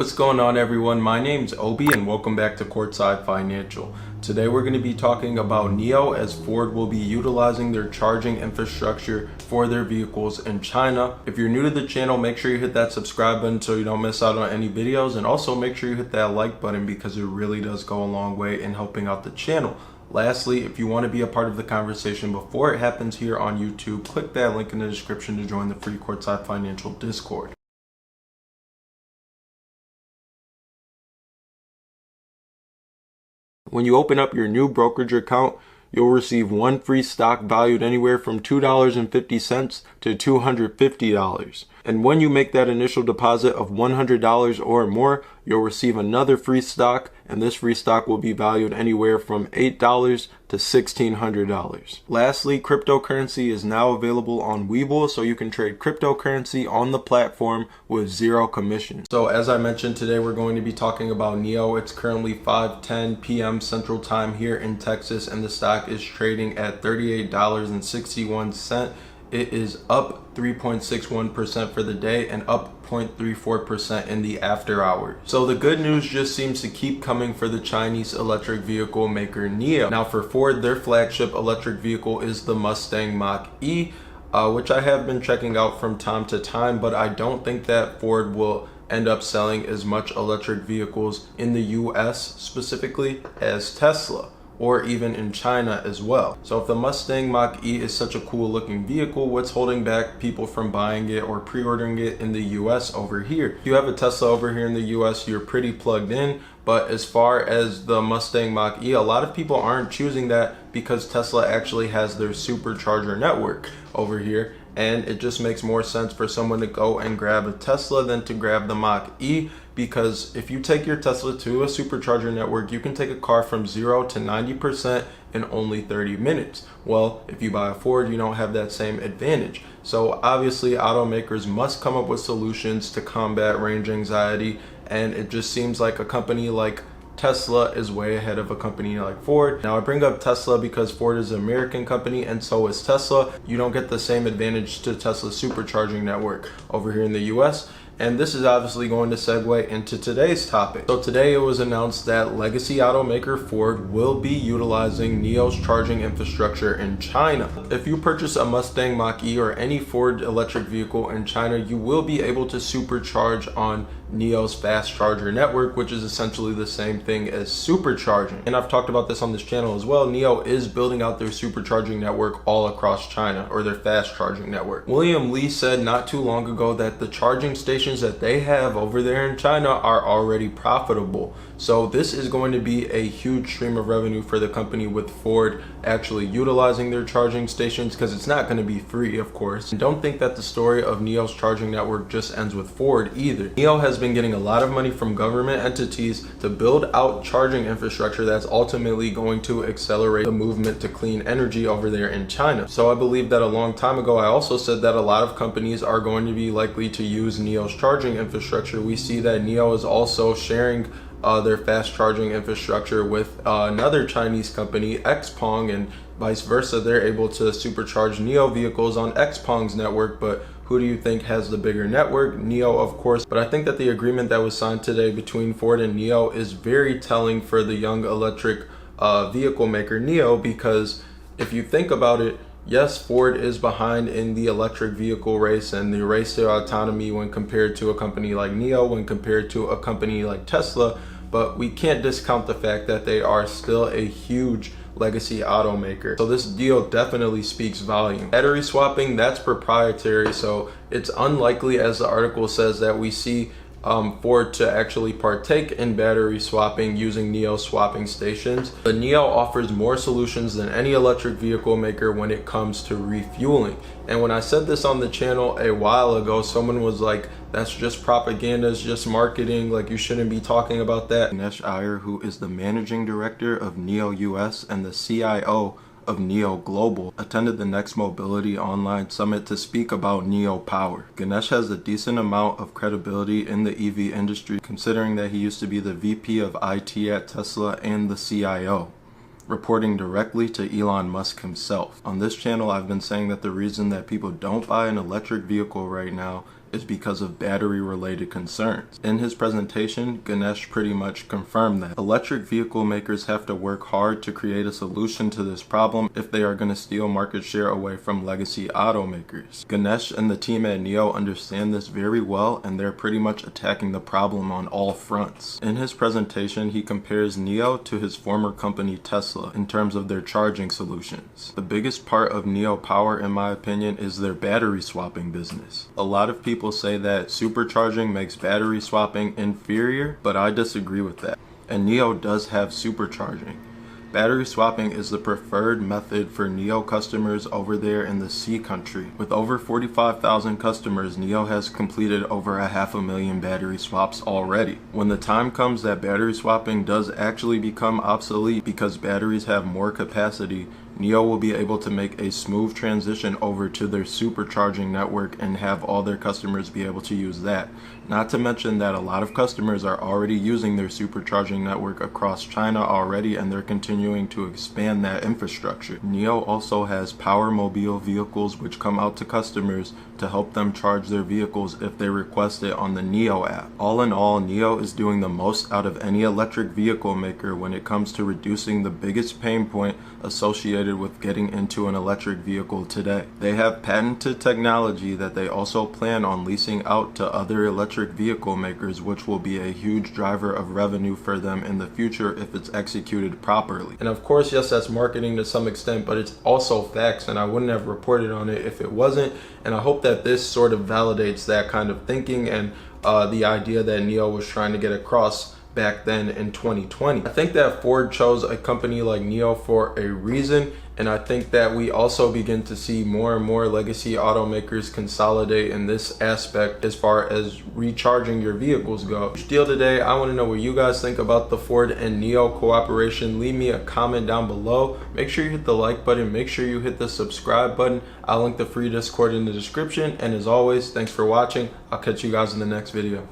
What's going on, everyone? My name's Obi and welcome back to Courtside Financial. Today we're going to be talking about NIO, as Ford will be utilizing their charging infrastructure for their vehicles in China. If you're new to the channel, make sure you hit that subscribe button so you don't miss out on any videos, and also make sure you hit that like button because it really does go a long way in helping out the channel. Lastly, if you want to be a part of the conversation before it happens here on YouTube, click that link in the description to join the free Courtside Financial Discord. When you open up your new brokerage account, you'll receive one free stock valued anywhere from $2.50 to $250. And when you make that initial deposit of $100 or more, you'll receive another free stock, and this free stock will be valued anywhere from $8 to $1,600. Lastly, cryptocurrency is now available on WeBull, so you can trade cryptocurrency on the platform with zero commission. So as I mentioned, today we're going to be talking about NIO. It's currently 5:10 p.m. Central Time here in Texas, and the stock is trading at $38.61. It is up 3.61% for the day and up 0.34% in the after hours. So the good news just seems to keep coming for the Chinese electric vehicle maker NIO. Now for Ford, their flagship electric vehicle is the Mustang Mach-E, which I have been checking out from time to time, but I don't think that Ford will end up selling as much electric vehicles in the US specifically as Tesla, or even in China as well. So if the Mustang Mach-E is such a cool looking vehicle, what's holding back people from buying it or pre-ordering it in the US over here? If you have a Tesla over here in the US, you're pretty plugged in, but as far as the Mustang Mach-E, a lot of people aren't choosing that because Tesla actually has their supercharger network over here, and it just makes more sense for someone to go and grab a Tesla than to grab the Mach-E, because if you take your Tesla to a supercharger network, you can take a car from 0 to 90% in only 30 minutes. Well, if you buy a Ford, you don't have that same advantage. So obviously automakers must come up with solutions to combat range anxiety, and it just seems like a company like Tesla is way ahead of a company like Ford. Now I bring up Tesla because Ford is an American company and so is Tesla. You don't get the same advantage to Tesla's supercharging network over here in the US. And this is obviously going to segue into today's topic. So today it was announced that legacy automaker Ford will be utilizing NIO's charging infrastructure in China. If you purchase a Mustang Mach-E or any Ford electric vehicle in China, you will be able to supercharge on NIO's fast charger network, which is essentially the same thing as supercharging. And I've talked about this on this channel as well. NIO is building out their supercharging network all across China, or their fast charging network. William Li said not too long ago that the charging stations that they have over there in China are already profitable. So this is going to be a huge stream of revenue for the company, with Ford actually utilizing their charging stations, because it's not going to be free, of course. And don't think that the story of NIO's charging network just ends with Ford either. NIO has been getting a lot of money from government entities to build out charging infrastructure that's ultimately going to accelerate the movement to clean energy over there in China. So I believe that a long time ago I also said that a lot of companies are going to be likely to use NIO's charging infrastructure. We see that NIO is also sharing their fast charging infrastructure with another Chinese company, XPeng, and vice versa. They're able to supercharge NIO vehicles on XPeng's network, but who do you think has the bigger network? NIO, of course. But I think that the agreement that was signed today between Ford and NIO is very telling for the young electric vehicle maker NIO, because if you think about it, yes, Ford is behind in the electric vehicle race and the race to autonomy when compared to a company like NIO, when compared to a company like Tesla, but we can't discount the fact that they are still a huge legacy automaker. So this deal definitely speaks volume. Battery swapping, that's proprietary, so it's unlikely, as the article says, that we see Ford to actually partake in battery swapping using NIO swapping stations. The NIO offers more solutions than any electric vehicle maker when it comes to refueling. And when I said this on the channel a while ago, someone was like, that's just propaganda, it's just marketing, like you shouldn't be talking about that. Ganesh Iyer, who is the managing director of NIO US and the CIO of NIO Global, attended the Next Mobility Online Summit to speak about NIO Power. Ganesh has a decent amount of credibility in the EV industry, considering that he used to be the VP of IT at Tesla and the CIO, reporting directly to Elon Musk himself. On this channel, I've been saying that the reason that people don't buy an electric vehicle right now is because of battery-related concerns. In his presentation, Ganesh pretty much confirmed that electric vehicle makers have to work hard to create a solution to this problem if they are going to steal market share away from legacy automakers. Ganesh and the team at NIO understand this very well, and they're pretty much attacking the problem on all fronts. In his presentation, he compares NIO to his former company Tesla in terms of their charging solutions. The biggest part of NIO Power, in my opinion, is their battery swapping business. A lot of people say that supercharging makes battery swapping inferior, but I disagree with that. And NIO does have supercharging. Battery swapping is the preferred method for NIO customers over there in the C country. With over 45,000 customers, NIO has completed over 500,000 battery swaps already. When the time comes that battery swapping does actually become obsolete because batteries have more capacity, NIO will be able to make a smooth transition over to their supercharging network and have all their customers be able to use that. Not to mention that a lot of customers are already using their supercharging network across China already, and they're continuing to expand that infrastructure. NIO also has power mobile vehicles which come out to customers to help them charge their vehicles if they request it on the NIO app. All in all, NIO is doing the most out of any electric vehicle maker when it comes to reducing the biggest pain point associated with getting into an electric vehicle today. They have patented technology that they also plan on leasing out to other electric vehicle makers, which will be a huge driver of revenue for them in the future if it's executed properly. And of course, yes, that's marketing to some extent, but it's also facts, and I wouldn't have reported on it if it wasn't. And I hope that this sort of validates that kind of thinking and the idea that NIO was trying to get across back then in 2020. I think that Ford chose a company like NIO for a reason, and I think that we also begin to see more and more legacy automakers consolidate in this aspect as far as recharging your vehicles go. Deal today, I want to know what you guys think about the Ford and NIO cooperation. Leave me a comment down below. Make sure you hit the like button, make sure you hit the subscribe button. I'll link the free Discord in the description, and as always, thanks for watching. I'll catch you guys in the next video.